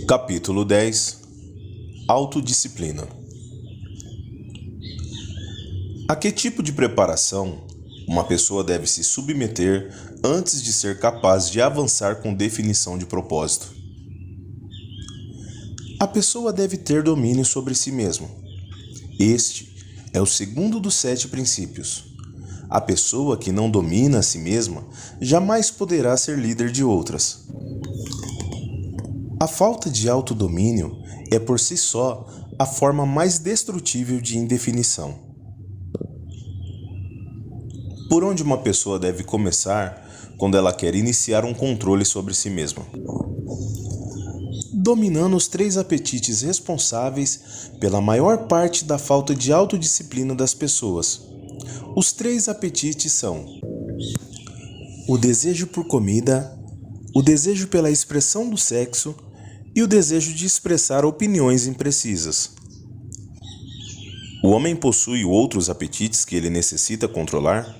Capítulo 10. Autodisciplina. A que tipo de preparação uma pessoa deve se submeter antes de ser capaz de avançar com definição de propósito? A pessoa deve ter domínio sobre si mesma. Este é o segundo dos 7 princípios. A pessoa que não domina a si mesma jamais poderá ser líder de outras. A falta de autodomínio é por si só a forma mais destrutível de indefinição. Por onde uma pessoa deve começar quando ela quer iniciar um controle sobre si mesma? Dominando os 3 apetites responsáveis pela maior parte da falta de autodisciplina das pessoas. Os 3 apetites são o desejo por comida, o desejo pela expressão do sexo e o desejo de expressar opiniões imprecisas. O homem possui outros apetites que ele necessita controlar?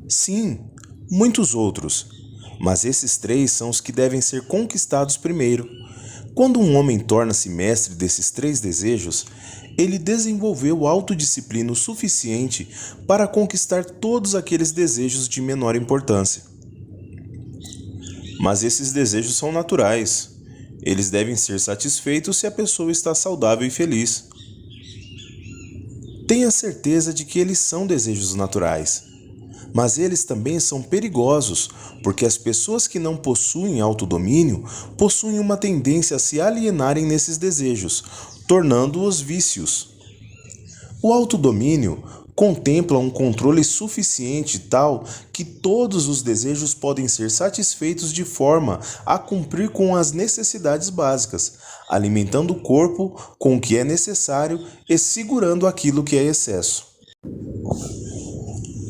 Sim, muitos outros, mas esses 3 são os que devem ser conquistados primeiro. Quando um homem torna-se mestre desses 3 desejos, ele desenvolveu autodisciplina o suficiente para conquistar todos aqueles desejos de menor importância. Mas esses desejos são naturais. Eles devem ser satisfeitos se a pessoa está saudável e feliz. Tenha certeza de que eles são desejos naturais, mas eles também são perigosos, porque as pessoas que não possuem autodomínio possuem uma tendência a se alienarem nesses desejos, tornando-os vícios. O autodomínio contempla um controle suficiente tal que todos os desejos podem ser satisfeitos de forma a cumprir com as necessidades básicas, alimentando o corpo com o que é necessário e segurando aquilo que é excesso.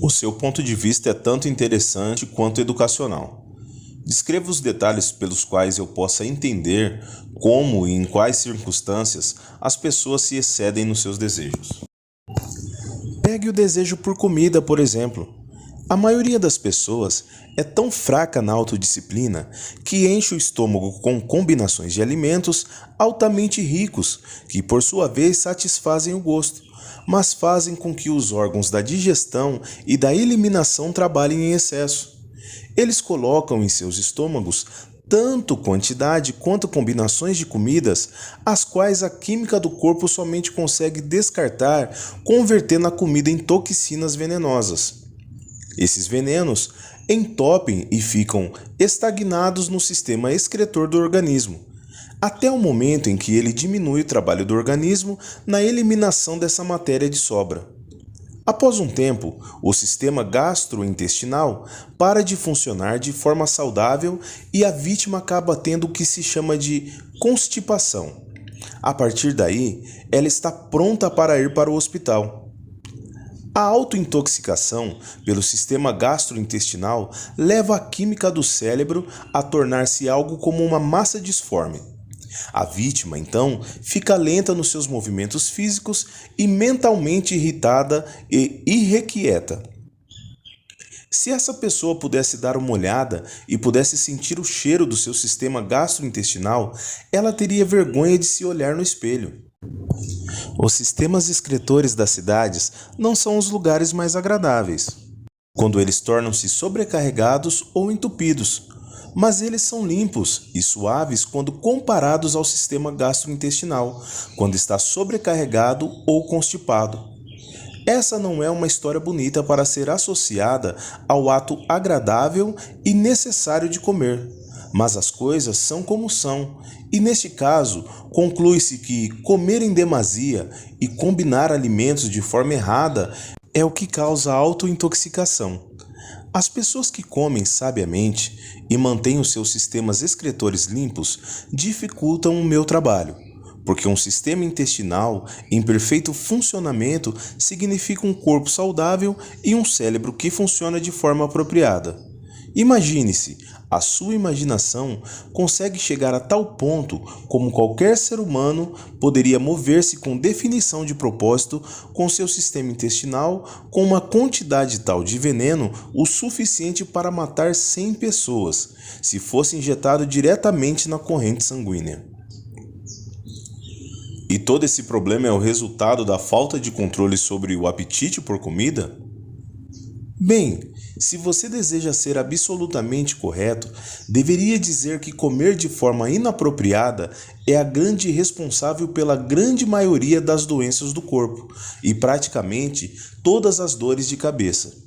O seu ponto de vista é tanto interessante quanto educacional. Descreva os detalhes pelos quais eu possa entender como e em quais circunstâncias as pessoas se excedem nos seus desejos. Pegue o desejo por comida, por exemplo. A maioria das pessoas é tão fraca na autodisciplina que enche o estômago com combinações de alimentos altamente ricos, que por sua vez satisfazem o gosto, mas fazem com que os órgãos da digestão e da eliminação trabalhem em excesso. Eles colocam em seus estômagos tanto quantidade quanto combinações de comidas, as quais a química do corpo somente consegue descartar, convertendo a comida em toxinas venenosas. Esses venenos entopem e ficam estagnados no sistema excretor do organismo, até o momento em que ele diminui o trabalho do organismo na eliminação dessa matéria de sobra. Após um tempo, o sistema gastrointestinal para de funcionar de forma saudável e a vítima acaba tendo o que se chama de constipação. A partir daí, ela está pronta para ir para o hospital. A autointoxicação pelo sistema gastrointestinal leva a química do cérebro a tornar-se algo como uma massa disforme. A vítima, então, fica lenta nos seus movimentos físicos e mentalmente irritada e irrequieta. Se essa pessoa pudesse dar uma olhada e pudesse sentir o cheiro do seu sistema gastrointestinal, ela teria vergonha de se olhar no espelho. Os sistemas excretores das cidades não são os lugares mais agradáveis, quando eles tornam-se sobrecarregados ou entupidos, mas eles são limpos e suaves quando comparados ao sistema gastrointestinal, quando está sobrecarregado ou constipado. Essa não é uma história bonita para ser associada ao ato agradável e necessário de comer, mas as coisas são como são, e neste caso, conclui-se que comer em demasia e combinar alimentos de forma errada é o que causa autointoxicação. As pessoas que comem sabiamente e mantêm os seus sistemas excretores limpos dificultam o meu trabalho, porque um sistema intestinal em perfeito funcionamento significa um corpo saudável e um cérebro que funciona de forma apropriada. Imagine-se, a sua imaginação consegue chegar a tal ponto como qualquer ser humano poderia mover-se com definição de propósito com seu sistema intestinal com uma quantidade tal de veneno o suficiente para matar 100 pessoas, se fosse injetado diretamente na corrente sanguínea. E todo esse problema é o resultado da falta de controle sobre o apetite por comida? Bem, se você deseja ser absolutamente correto, deveria dizer que comer de forma inapropriada é a grande responsável pela grande maioria das doenças do corpo e praticamente todas as dores de cabeça.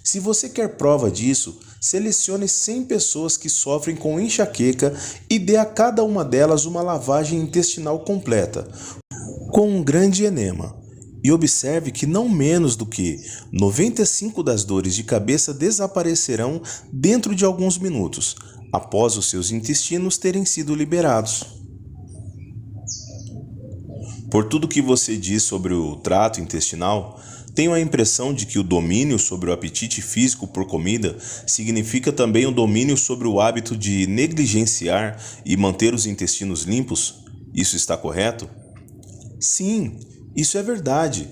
Se você quer prova disso, selecione 100 pessoas que sofrem com enxaqueca e dê a cada uma delas uma lavagem intestinal completa, com um grande enema. E observe que não menos do que 95 das dores de cabeça desaparecerão dentro de alguns minutos, após os seus intestinos terem sido liberados. Por tudo que você diz sobre o trato intestinal, tenho a impressão de que o domínio sobre o apetite físico por comida significa também o domínio sobre o hábito de negligenciar e manter os intestinos limpos. Isso está correto? Sim, isso é verdade.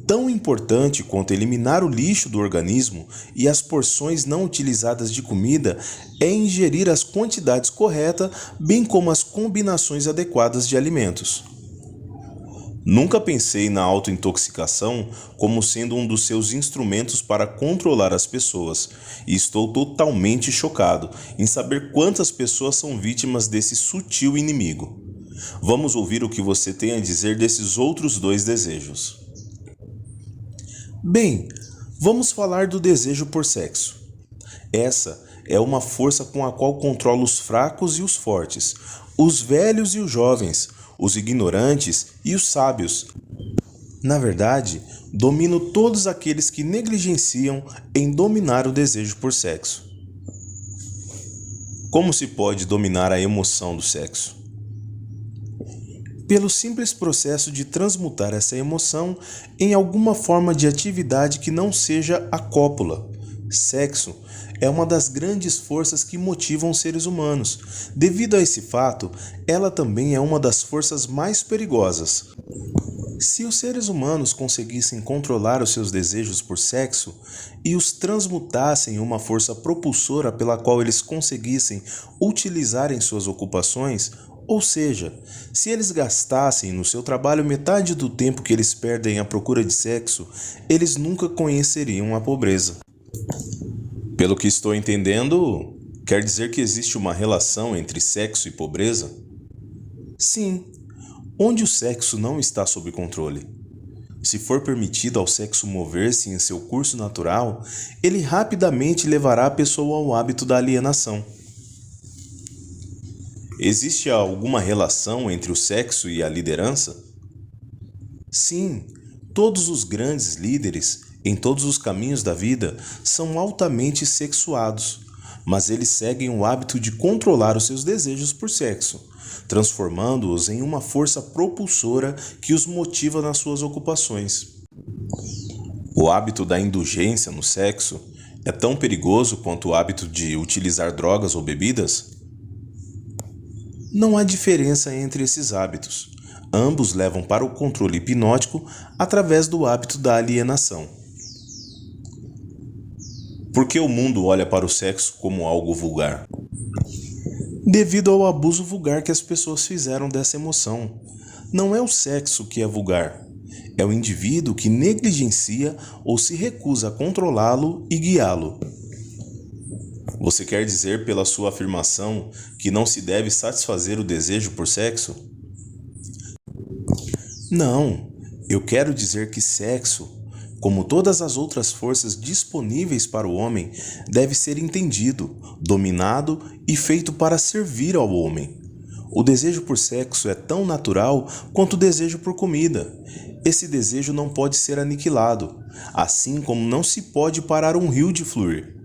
Tão importante quanto eliminar o lixo do organismo e as porções não utilizadas de comida é ingerir as quantidades corretas, bem como as combinações adequadas de alimentos. Nunca pensei na autointoxicação como sendo um dos seus instrumentos para controlar as pessoas, e estou totalmente chocado em saber quantas pessoas são vítimas desse sutil inimigo. Vamos ouvir o que você tem a dizer desses outros dois desejos. Bem, vamos falar do desejo por sexo. Essa é uma força com a qual controla os fracos e os fortes, os velhos e os jovens, os ignorantes e os sábios. Na verdade, domino todos aqueles que negligenciam em dominar o desejo por sexo. Como se pode dominar a emoção do sexo? Pelo simples processo de transmutar essa emoção em alguma forma de atividade que não seja a cópula. Sexo é uma das grandes forças que motivam os seres humanos. Devido a esse fato, ela também é uma das forças mais perigosas. Se os seres humanos conseguissem controlar os seus desejos por sexo e os transmutassem em uma força propulsora pela qual eles conseguissem utilizar em suas ocupações, ou seja, se eles gastassem no seu trabalho metade do tempo que eles perdem à procura de sexo, eles nunca conheceriam a pobreza. Pelo que estou entendendo, quer dizer que existe uma relação entre sexo e pobreza? Sim, onde o sexo não está sob controle. Se for permitido ao sexo mover-se em seu curso natural, ele rapidamente levará a pessoa ao hábito da alienação. Existe alguma relação entre o sexo e a liderança? Sim, todos os grandes líderes, em todos os caminhos da vida, são altamente sexuados, mas eles seguem o hábito de controlar os seus desejos por sexo, transformando-os em uma força propulsora que os motiva nas suas ocupações. O hábito da indulgência no sexo é tão perigoso quanto o hábito de utilizar drogas ou bebidas? Não há diferença entre esses hábitos. Ambos levam para o controle hipnótico através do hábito da alienação. Por que o mundo olha para o sexo como algo vulgar? Devido ao abuso vulgar que as pessoas fizeram dessa emoção. Não é o sexo que é vulgar. É o indivíduo que negligencia ou se recusa a controlá-lo e guiá-lo. Você quer dizer pela sua afirmação que não se deve satisfazer o desejo por sexo? Não, eu quero dizer que sexo, como todas as outras forças disponíveis para o homem, deve ser entendido, dominado e feito para servir ao homem. O desejo por sexo é tão natural quanto o desejo por comida. Esse desejo não pode ser aniquilado, assim como não se pode parar um rio de fluir.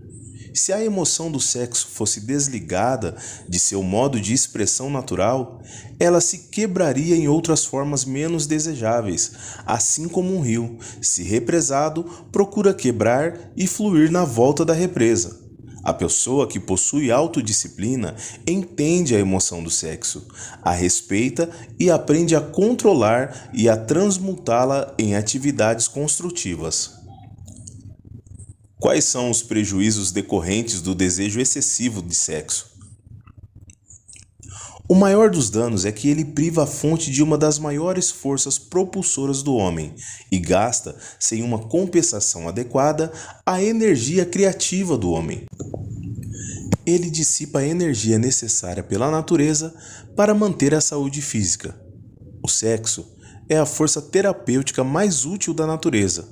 Se a emoção do sexo fosse desligada de seu modo de expressão natural, ela se quebraria em outras formas menos desejáveis, assim como um rio, se represado, procura quebrar e fluir na volta da represa. A pessoa que possui autodisciplina entende a emoção do sexo, a respeita e aprende a controlar e a transmutá-la em atividades construtivas. Quais são os prejuízos decorrentes do desejo excessivo de sexo? O maior dos danos é que ele priva a fonte de uma das maiores forças propulsoras do homem e gasta, sem uma compensação adequada, a energia criativa do homem. Ele dissipa a energia necessária pela natureza para manter a saúde física. O sexo é a força terapêutica mais útil da natureza,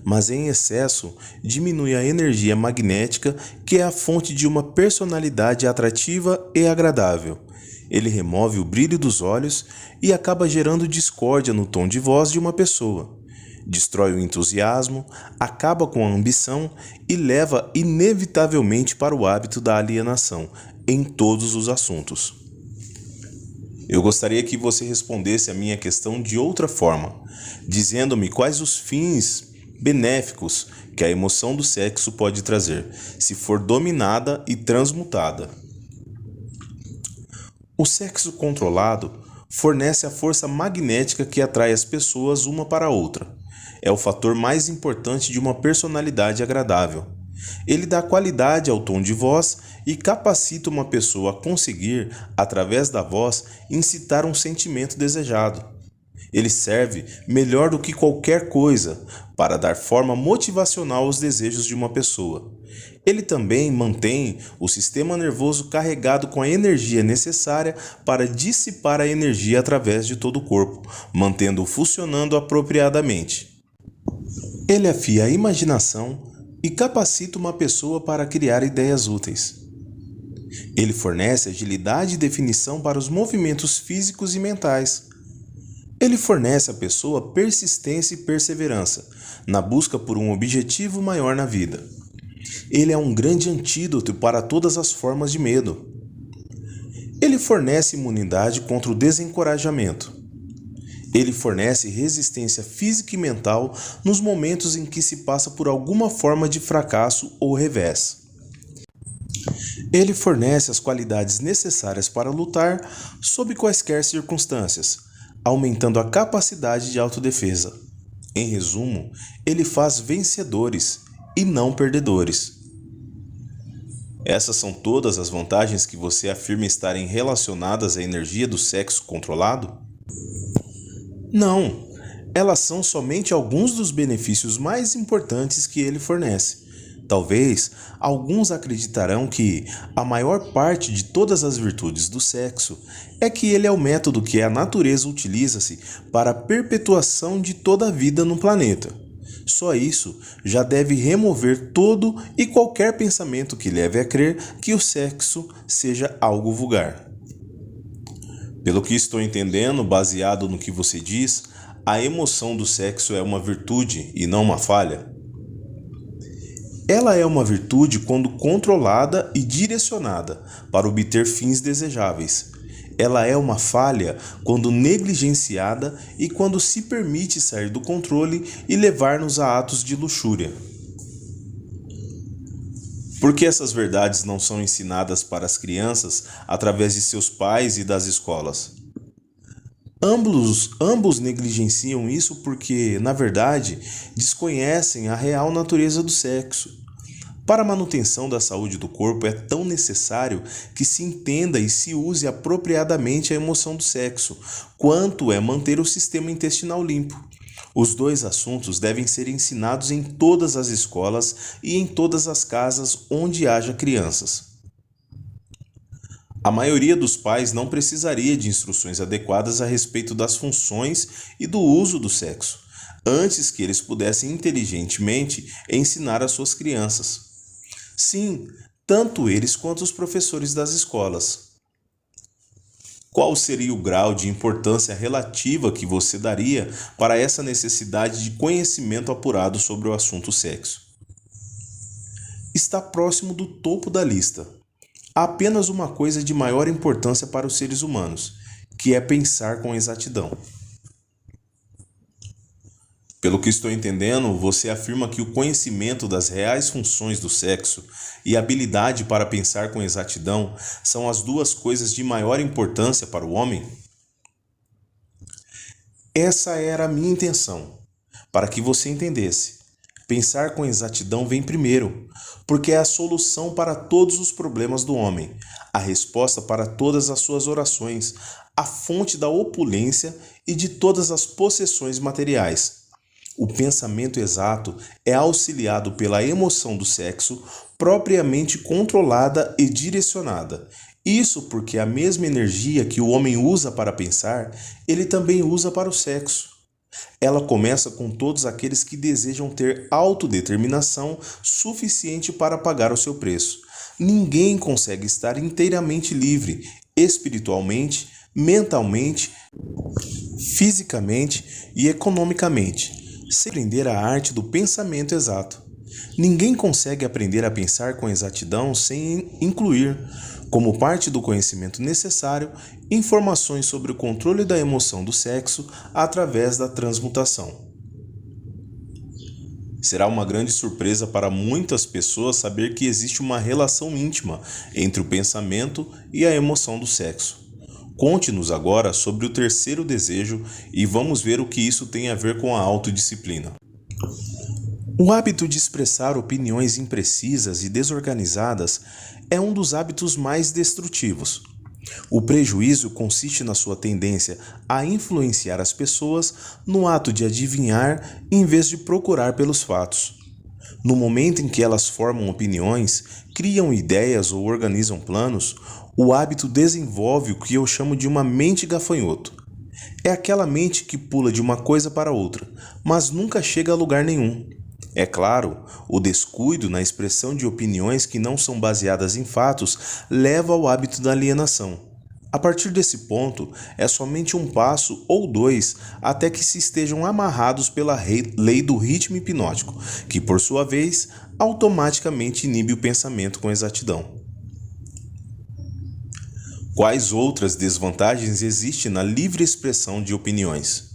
mas em excesso diminui a energia magnética, que é a fonte de uma personalidade atrativa e agradável. Ele remove o brilho dos olhos e acaba gerando discórdia no tom de voz de uma pessoa. Destrói o entusiasmo, acaba com a ambição e leva inevitavelmente para o hábito da alienação em todos os assuntos. Eu gostaria que você respondesse a minha questão de outra forma, dizendo-me quais os fins benéficos que a emoção do sexo pode trazer, se for dominada e transmutada. O sexo controlado fornece a força magnética que atrai as pessoas uma para a outra. É o fator mais importante de uma personalidade agradável. Ele dá qualidade ao tom de voz e capacita uma pessoa a conseguir, através da voz, incitar um sentimento desejado. Ele serve, melhor do que qualquer coisa, para dar forma motivacional aos desejos de uma pessoa. Ele também mantém o sistema nervoso carregado com a energia necessária para dissipar a energia através de todo o corpo, mantendo-o funcionando apropriadamente. Ele afia a imaginação e capacita uma pessoa para criar ideias úteis. Ele fornece agilidade e definição para os movimentos físicos e mentais. Ele fornece à pessoa persistência e perseverança na busca por um objetivo maior na vida. Ele é um grande antídoto para todas as formas de medo. Ele fornece imunidade contra o desencorajamento. Ele fornece resistência física e mental nos momentos em que se passa por alguma forma de fracasso ou revés. Ele fornece as qualidades necessárias para lutar sob quaisquer circunstâncias, aumentando a capacidade de autodefesa. Em resumo, ele faz vencedores e não perdedores. Essas são todas as vantagens que você afirma estarem relacionadas à energia do sexo controlado? Não, elas são somente alguns dos benefícios mais importantes que ele fornece. Talvez alguns acreditarão que a maior parte de todas as virtudes do sexo é que ele é o método que a natureza utiliza-se para a perpetuação de toda a vida no planeta. Só isso já deve remover todo e qualquer pensamento que leve a crer que o sexo seja algo vulgar. Pelo que estou entendendo, baseado no que você diz, a emoção do sexo é uma virtude e não uma falha. Ela é uma virtude quando controlada e direcionada para obter fins desejáveis. Ela é uma falha quando negligenciada e quando se permite sair do controle e levar-nos a atos de luxúria. Por que essas verdades não são ensinadas para as crianças através de seus pais e das escolas? Ambos negligenciam isso porque, na verdade, desconhecem a real natureza do sexo. Para a manutenção da saúde do corpo é tão necessário que se entenda e se use apropriadamente a emoção do sexo, quanto é manter o sistema intestinal limpo. Os dois assuntos devem ser ensinados em todas as escolas e em todas as casas onde haja crianças. A maioria dos pais não precisaria de instruções adequadas a respeito das funções e do uso do sexo, antes que eles pudessem inteligentemente ensinar às suas crianças. Sim, tanto eles quanto os professores das escolas. Qual seria o grau de importância relativa que você daria para essa necessidade de conhecimento apurado sobre o assunto sexo? Está próximo do topo da lista. Há apenas uma coisa de maior importância para os seres humanos, que é pensar com exatidão. Pelo que estou entendendo, você afirma que o conhecimento das reais funções do sexo e a habilidade para pensar com exatidão são as duas coisas de maior importância para o homem? Essa era a minha intenção, para que você entendesse. Pensar com exatidão vem primeiro, porque é a solução para todos os problemas do homem, a resposta para todas as suas orações, a fonte da opulência e de todas as possessões materiais. O pensamento exato é auxiliado pela emoção do sexo, propriamente controlada e direcionada. Isso porque a mesma energia que o homem usa para pensar, ele também usa para o sexo. Ela começa com todos aqueles que desejam ter autodeterminação suficiente para pagar o seu preço. Ninguém consegue estar inteiramente livre, espiritualmente, mentalmente, fisicamente e economicamente, sem aprender a arte do pensamento exato. Ninguém consegue aprender a pensar com exatidão sem incluir, como parte do conhecimento necessário, informações sobre o controle da emoção do sexo através da transmutação. Será uma grande surpresa para muitas pessoas saber que existe uma relação íntima entre o pensamento e a emoção do sexo. Conte-nos agora sobre o terceiro desejo e vamos ver o que isso tem a ver com a autodisciplina. O hábito de expressar opiniões imprecisas e desorganizadas é um dos hábitos mais destrutivos. O prejuízo consiste na sua tendência a influenciar as pessoas no ato de adivinhar em vez de procurar pelos fatos. No momento em que elas formam opiniões, criam ideias ou organizam planos, o hábito desenvolve o que eu chamo de uma mente gafanhoto. É aquela mente que pula de uma coisa para outra, mas nunca chega a lugar nenhum. É claro, o descuido na expressão de opiniões que não são baseadas em fatos leva ao hábito da alienação. A partir desse ponto, é somente um passo ou dois até que se estejam amarrados pela lei do ritmo hipnótico, que por sua vez automaticamente inibe o pensamento com exatidão. Quais outras desvantagens existem na livre expressão de opiniões?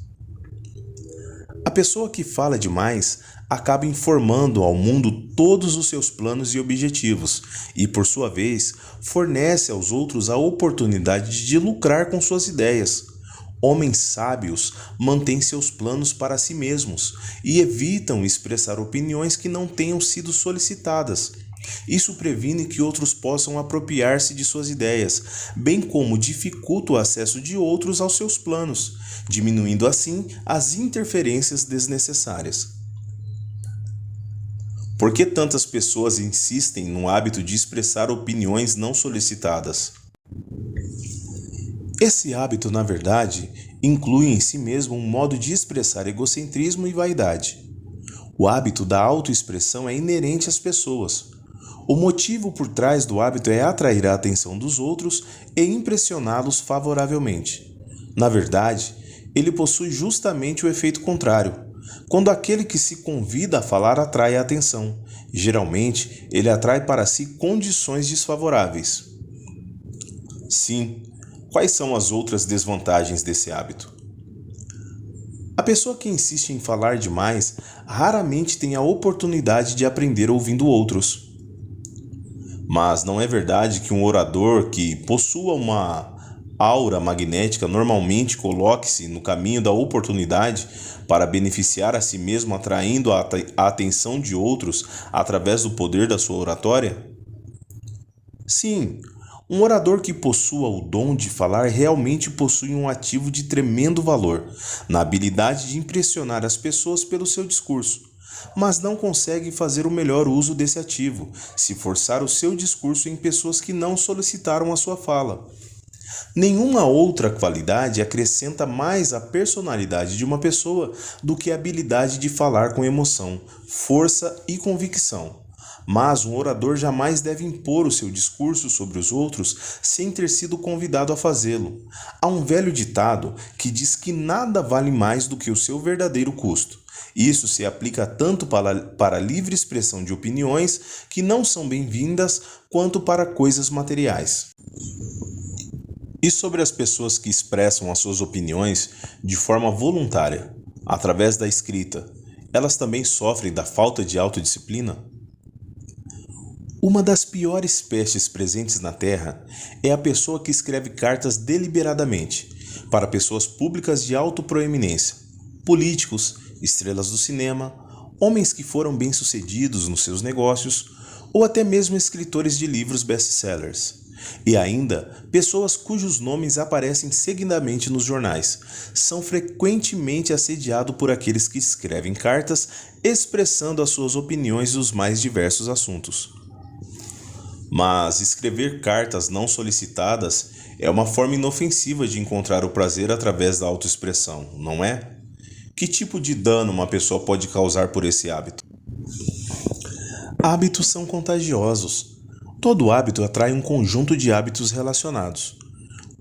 A pessoa que fala demais acaba informando ao mundo todos os seus planos e objetivos e, por sua vez, fornece aos outros a oportunidade de lucrar com suas ideias. Homens sábios mantêm seus planos para si mesmos e evitam expressar opiniões que não tenham sido solicitadas. Isso previne que outros possam apropriar-se de suas ideias, bem como dificulta o acesso de outros aos seus planos, diminuindo assim as interferências desnecessárias. Por que tantas pessoas insistem no hábito de expressar opiniões não solicitadas? Esse hábito, na verdade, inclui em si mesmo um modo de expressar egocentrismo e vaidade. O hábito da autoexpressão é inerente às pessoas. O motivo por trás do hábito é atrair a atenção dos outros e impressioná-los favoravelmente. Na verdade, ele possui justamente o efeito contrário. Quando aquele que se convida a falar atrai a atenção, geralmente ele atrai para si condições desfavoráveis. Sim, quais são as outras desvantagens desse hábito? A pessoa que insiste em falar demais raramente tem a oportunidade de aprender ouvindo outros. Mas não é verdade que um orador que possua uma aura magnética normalmente coloque-se no caminho da oportunidade para beneficiar a si mesmo, atraindo a atenção de outros através do poder da sua oratória? Sim, um orador que possua o dom de falar realmente possui um ativo de tremendo valor, na habilidade de impressionar as pessoas pelo seu discurso, mas não consegue fazer o melhor uso desse ativo, se forçar o seu discurso em pessoas que não solicitaram a sua fala. Nenhuma outra qualidade acrescenta mais à personalidade de uma pessoa do que a habilidade de falar com emoção, força e convicção. Mas um orador jamais deve impor o seu discurso sobre os outros sem ter sido convidado a fazê-lo. Há um velho ditado que diz que nada vale mais do que o seu verdadeiro custo. Isso se aplica tanto para a livre expressão de opiniões que não são bem-vindas, quanto para coisas materiais. E sobre as pessoas que expressam as suas opiniões de forma voluntária, através da escrita, elas também sofrem da falta de autodisciplina? Uma das piores pestes presentes na Terra é a pessoa que escreve cartas deliberadamente para pessoas públicas de alta proeminência, políticos, estrelas do cinema homens que foram bem-sucedidos nos seus negócios ou até mesmo escritores de livros best-sellers. E ainda, pessoas cujos nomes aparecem seguidamente nos jornais são frequentemente assediados por aqueles que escrevem cartas expressando as suas opiniões dos mais diversos assuntos. Mas escrever cartas não solicitadas é uma forma inofensiva de encontrar o prazer através da autoexpressão, não é? Que tipo de dano uma pessoa pode causar por esse hábito? Hábitos são contagiosos. Todo hábito atrai um conjunto de hábitos relacionados.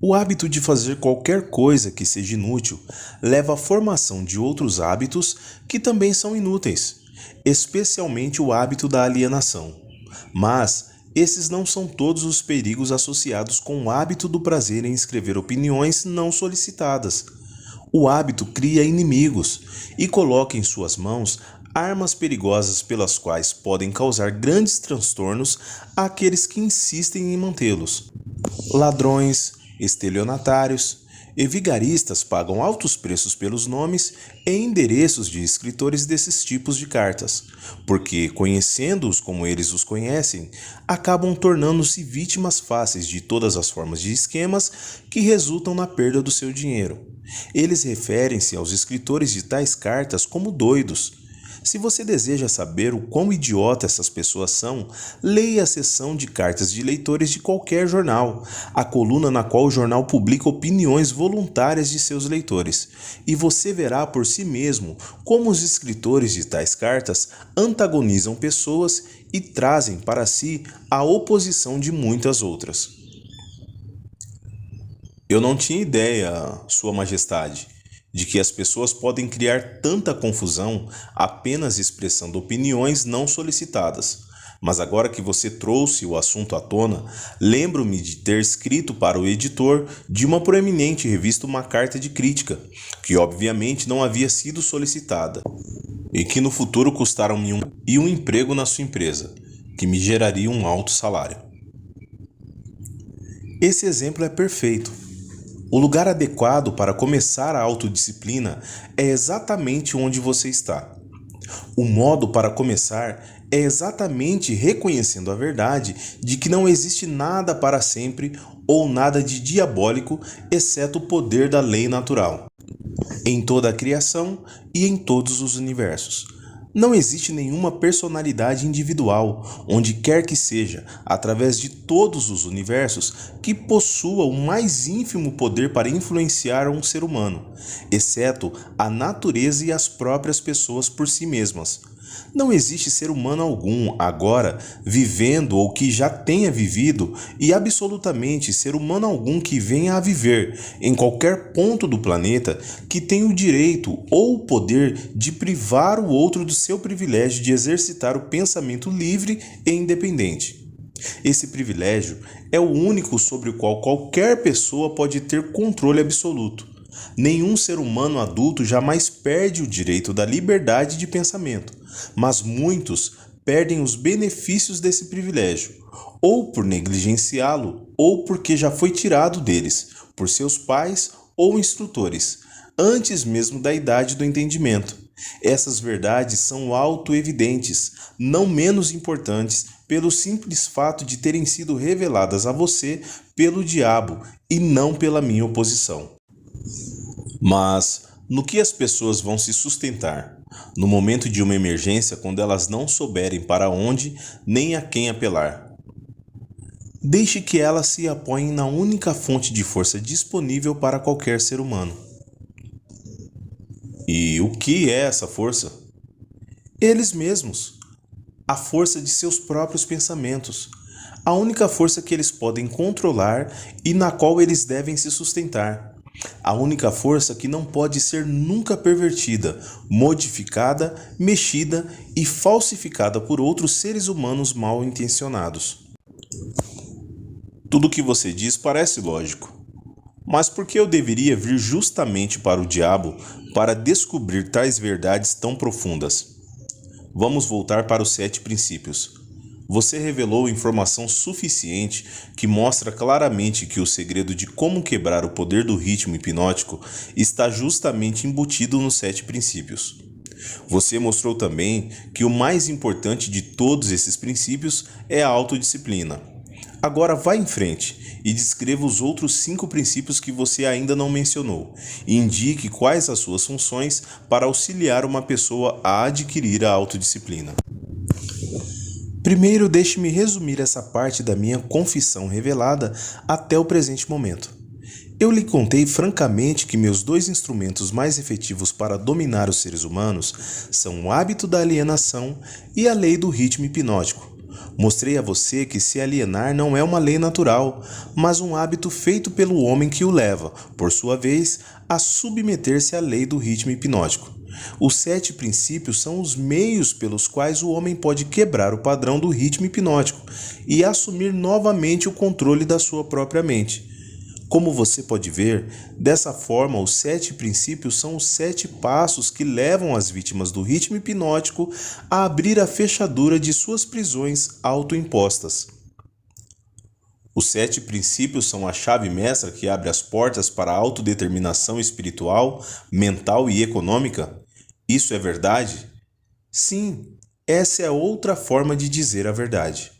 O hábito de fazer qualquer coisa que seja inútil leva à formação de outros hábitos que também são inúteis, especialmente o hábito da alienação. Mas esses não são todos os perigos associados com o hábito do prazer em escrever opiniões não solicitadas. O hábito cria inimigos e coloca em suas mãos armas perigosas pelas quais podem causar grandes transtornos àqueles que insistem em mantê-los. Ladrões, estelionatários e vigaristas pagam altos preços pelos nomes e endereços de escritores desses tipos de cartas, porque, conhecendo-os como eles os conhecem, acabam tornando-se vítimas fáceis de todas as formas de esquemas que resultam na perda do seu dinheiro. Eles referem-se aos escritores de tais cartas como doidos. Se você deseja saber o quão idiota essas pessoas são, leia a seção de cartas de leitores de qualquer jornal, a coluna na qual o jornal publica opiniões voluntárias de seus leitores, e você verá por si mesmo como os escritores de tais cartas antagonizam pessoas e trazem para si a oposição de muitas outras. Eu não tinha ideia, Sua Majestade, de que as pessoas podem criar tanta confusão apenas expressando opiniões não solicitadas. Mas agora que você trouxe o assunto à tona, lembro-me de ter escrito para o editor de uma proeminente revista uma carta de crítica, que obviamente não havia sido solicitada, e que no futuro custaram-me um emprego na sua empresa, que me geraria um alto salário. Esse exemplo é perfeito. O lugar adequado para começar a autodisciplina é exatamente onde você está. O modo para começar é exatamente reconhecendo a verdade de que não existe nada para sempre ou nada de diabólico exceto o poder da lei natural, em toda a criação e em todos os universos. Não existe nenhuma personalidade individual, onde quer que seja, através de todos os universos, que possua o mais ínfimo poder para influenciar um ser humano, exceto a natureza e as próprias pessoas por si mesmas. Não existe ser humano algum agora vivendo ou que já tenha vivido e absolutamente ser humano algum que venha a viver em qualquer ponto do planeta que tenha o direito ou o poder de privar o outro do seu privilégio de exercitar o pensamento livre e independente. Esse privilégio é o único sobre o qual qualquer pessoa pode ter controle absoluto. Nenhum ser humano adulto jamais perde o direito da liberdade de pensamento, mas muitos perdem os benefícios desse privilégio, ou por negligenciá-lo, ou porque já foi tirado deles, por seus pais ou instrutores, antes mesmo da idade do entendimento. Essas verdades são autoevidentes, não menos importantes pelo simples fato de terem sido reveladas a você pelo diabo e não pela minha oposição. Mas no que as pessoas vão se sustentar no momento de uma emergência quando elas não souberem para onde nem a quem apelar? Deixe que elas se apoiem na única fonte de força disponível para qualquer ser humano. E o que é essa força? Eles mesmos. A força de seus próprios pensamentos. A única força que eles podem controlar e na qual eles devem se sustentar. A única força que não pode ser nunca pervertida, modificada, mexida e falsificada por outros seres humanos mal intencionados. Tudo o que você diz parece lógico. Mas por que eu deveria vir justamente para o diabo para descobrir tais verdades tão profundas? Vamos voltar para os 7 princípios. Você revelou informação suficiente que mostra claramente que o segredo de como quebrar o poder do ritmo hipnótico está justamente embutido nos 7 princípios. Você mostrou também que o mais importante de todos esses princípios é a autodisciplina. Agora vá em frente e descreva os outros 5 princípios que você ainda não mencionou e indique quais as suas funções para auxiliar uma pessoa a adquirir a autodisciplina. Primeiro, deixe-me resumir essa parte da minha confissão revelada até o presente momento. Eu lhe contei francamente que meus 2 instrumentos mais efetivos para dominar os seres humanos são o hábito da alienação e a lei do ritmo hipnótico. Mostrei a você que se alienar não é uma lei natural, mas um hábito feito pelo homem que o leva, por sua vez, a submeter-se à lei do ritmo hipnótico. Os 7 princípios são os meios pelos quais o homem pode quebrar o padrão do ritmo hipnótico e assumir novamente o controle da sua própria mente. Como você pode ver, dessa forma, os 7 princípios são os 7 passos que levam as vítimas do ritmo hipnótico a abrir a fechadura de suas prisões autoimpostas. Os 7 princípios são a chave mestra que abre as portas para a autodeterminação espiritual, mental e econômica? Isso é verdade? Sim, essa é outra forma de dizer a verdade.